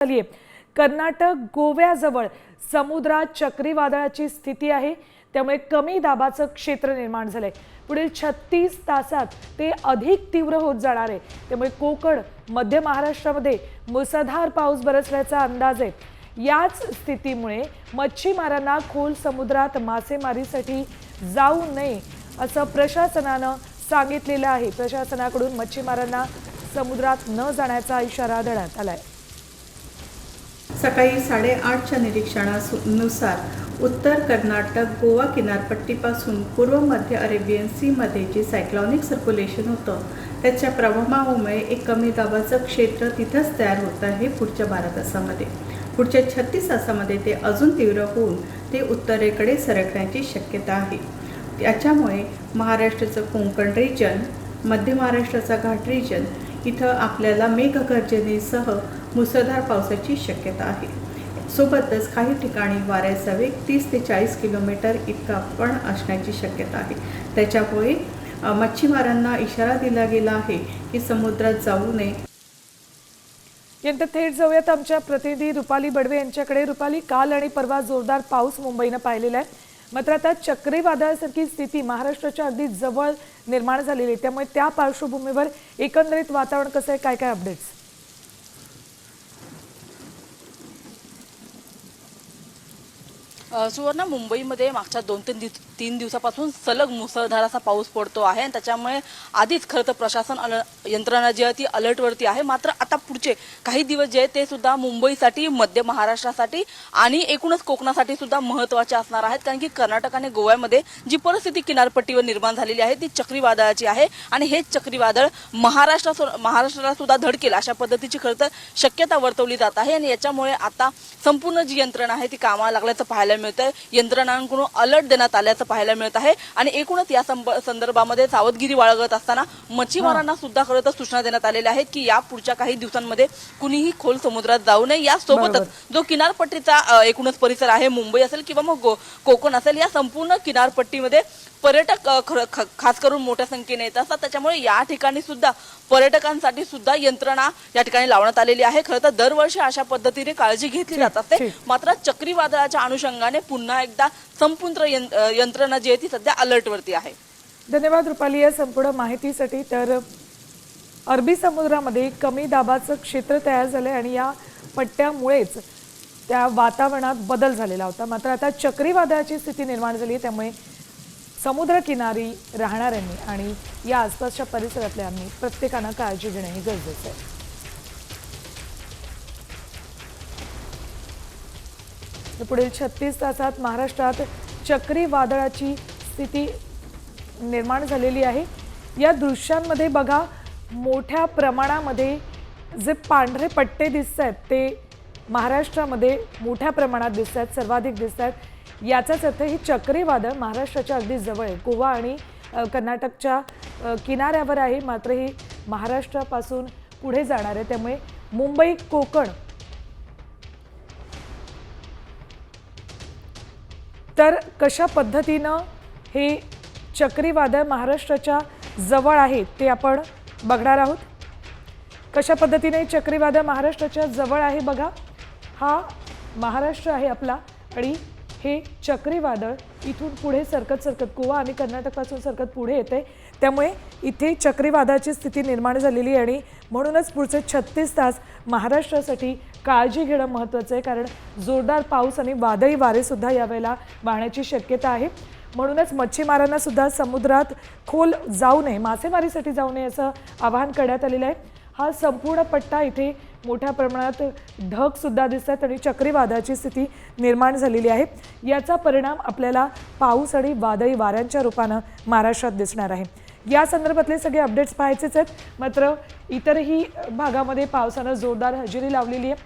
झालीये। कर्नाटक गोव्याजवळ समुद्रात चक्रीवादळाची स्थिती आहे, त्यामुळे कमी दाबाचं क्षेत्र निर्माण झालंय। पुढील 36 तासात ते अधिक तीव्र होत जाणार आहे, त्यामुळे कोकण मध्य महाराष्ट्रामध्ये मुसळधार पाऊस बरसण्याचा अंदाज आहे। याच स्थितीमुळे मच्छीमारांना खोल समुद्रात मासेमारीसाठी जाऊ नये असं प्रशासनानं सांगितलेलं आहे। प्रशासनाकडून मच्छीमारांना समुद्रात न जाण्याचा इशारा देण्यात आलाय। सकाळी 8:30च्या निरीक्षणानुसार उत्तर कर्नाटक गोवा किनारपट्टीपासून पूर्व मध्य अरेबियन सीमध्ये जे सायक्लॉनिक सर्क्युलेशन होतं त्याच्या प्रभावामुळे एक कमी दाबाचं क्षेत्र तिथंच तयार होत आहे। पुढच्या 12 तासामध्ये पुढच्या 36 तासामध्ये ते अजून तीव्र होऊन ते उत्तरेकडे सरकण्याची शक्यता आहे। त्याच्यामुळे महाराष्ट्राचं कोकण रिजन, मध्य महाराष्ट्राचा घाट रिजन इथं आपल्याला मेघगर्जनेसह मुसळधार पावसाची शक्यता आहे। सोबतच काही ठिकाणी वाऱ्याचा वेग 30 ते 40 किलोमीटर इतका पण असण्याची शक्यता आहे। त्याच्यामुळे मच्छीमारांना इशारा दिला गेला आहे की समुद्रात जाऊ नये। यानंतर थेट जाऊयात आमच्या प्रतिनिधी रुपाली बडवे यांच्याकडे। रुपाली, काल आणि परवा जोरदार पाऊस मुंबईनं पाहिलेला आहे, मात्र आता चक्रीवादळासारखी स्थिती महाराष्ट्राच्या अगदी जवळ निर्माण झालेली आहे, त्यामुळे त्या पार्श्वभूमीवर एकंदरीत वातावरण कसं आहे, काय काय अपडेट्स? सुवर्णा, मुंबईमध्ये मागच्या 2 ते 3 दिवसापासून सलग मुसळधार असा पाऊस पडतो आहे आणि त्याच्यामुळे आधीच खरं तर प्रशासन यंत्रणा जी आहे ती अलर्टवरती आहे। मात्र आता पुढचे काही दिवस जे आहेत ते सुद्धा मुंबईसाठी, मध्य महाराष्ट्रासाठी आणि एकूणच कोकणासाठी सुद्धा महत्त्वाचे असणार आहेत, कारण की कर्नाटक आणि गोव्यामध्ये जी परिस्थिती किनारपट्टीवर निर्माण झालेली आहे ती चक्रीवादळाची आहे आणि हे चक्रीवादळ महाराष्ट्राला सुद्धा धडकेल अशा पद्धतीची खरं तर शक्यता वर्तवली जात आहे आणि याच्यामुळे आता संपूर्ण जी यंत्रणा आहे ती कामाला लागल्याचं पाहायला मिळत आहे। यंत्रणांकडून अलर्ट देण्यात आल्याचं पाहायला मिळत आहे आणि एकूणच या संदर्भामध्ये सावधगिरी बाळगत असताना मच्छीमारांना सुद्धा खरं तर सूचना देण्यात आलेल्या आहेत की या पुढच्या काही दिवसांमध्ये कुणीही खोल समुद्रात जाऊ नये। यासोबतच जो किनारपट्टीचा एकूणच परिसर आहे, मुंबई असेल किंवा मग कोकण असेल, या संपूर्ण किनारपट्टीमध्ये पर्यटक खास करून मोठ्या संख्येने येत असतात, त्याच्यामुळे या ठिकाणी सुद्धा पर्यटकांसाठी सुद्धा यंत्रणा या ठिकाणी लावण्यात आलेली आहे। खरं तर दरवर्षी अशा पद्धतीने काळजी घेतली जात असते, मात्र चक्रीवादळाच्या अनुषंगाने पुन्हा एकदा संपूर्ण यंत्रणा जी आहे ती सध्या अलर्टवरती आहे। धन्यवाद रुपाली या संपूर्ण माहितीसाठी। तर अरबी समुद्रामध्ये कमी दाबाचं क्षेत्र तयार झालंय आणि या पट्ट्यामुळेच त्या वातावरणात बदल झालेला होता, मात्र आता चक्रीवादळाची स्थिती निर्माण झाली आहे, त्यामुळे समुद्रकिनारी राहणाऱ्यांनी आणि या आसपासच्या परिसरातल्यांनी प्रत्येकानं काळजी घेणं हे गरजेचं आहे। पुढील 36 तासात महाराष्ट्रात चक्रीवादळाची स्थिती निर्माण झालेली आहे। या दृश्यांमध्ये बघा, मोठ्या प्रमाणामध्ये जे पांढरे पट्टे दिसत आहेत ते महाराष्ट्रामध्ये मोठ्या प्रमाणात दिसत आहेत, सर्वाधिक दिसत आहेत। याचाच अर्थ ही चक्रीवादळ महाराष्ट्राच्या अगदी जवळ आहे, गोवा आणि कर्नाटकच्या किनाऱ्यावर आहे, मात्र ही महाराष्ट्रापासून पुढे जाणार आहे, त्यामुळे मुंबई कोकण तर कशा पद्धतीनं हे चक्रीवादळ महाराष्ट्राच्या जवळ आहे ते आपण बघणार आहोत। कशा पद्धतीने चक्रीवादळ महाराष्ट्राच्या जवळ आहे बघा, हा महाराष्ट्र आहे आपला आणि हे चक्रीवादळ इथून पुढे सरकत गोवा आणि कर्नाटकपासून सरकत पुढे येते, त्यामुळे इथे चक्रीवादळाची स्थिती निर्माण झालेली आहे आणि म्हणूनच पुढचे 36 तास महाराष्ट्रासाठी काळजी घेणं महत्त्वाचं आहे, कारण जोरदार पाऊस आणि वादळी वारे सुद्धा यावेळेला वाहण्याची शक्यता आहे। म्हणूनच मच्छीमारांना सुद्धा समुद्रात खोल जाऊ नये, मासेमारीसाठी जाऊ नये असं आवाहन करण्यात आलेलं आहे। हा संपूर्ण पट्टा इथे मोठ्या प्रमाणात ढग सुद्धा दिसतात आणि चक्रीवादळाची स्थिती निर्माण झालेली आहे। याचा परिणाम आपल्याला पाऊस आणि वादळी वाऱ्यांच्या रूपानं महाराष्ट्रात दिसणार आहे। या संदर्भातले सगळे अपडेट्स पाहायचेच आहेत, मात्र इतरही भागामध्ये पावसानं जोरदार हजेरी लावलेली आहे।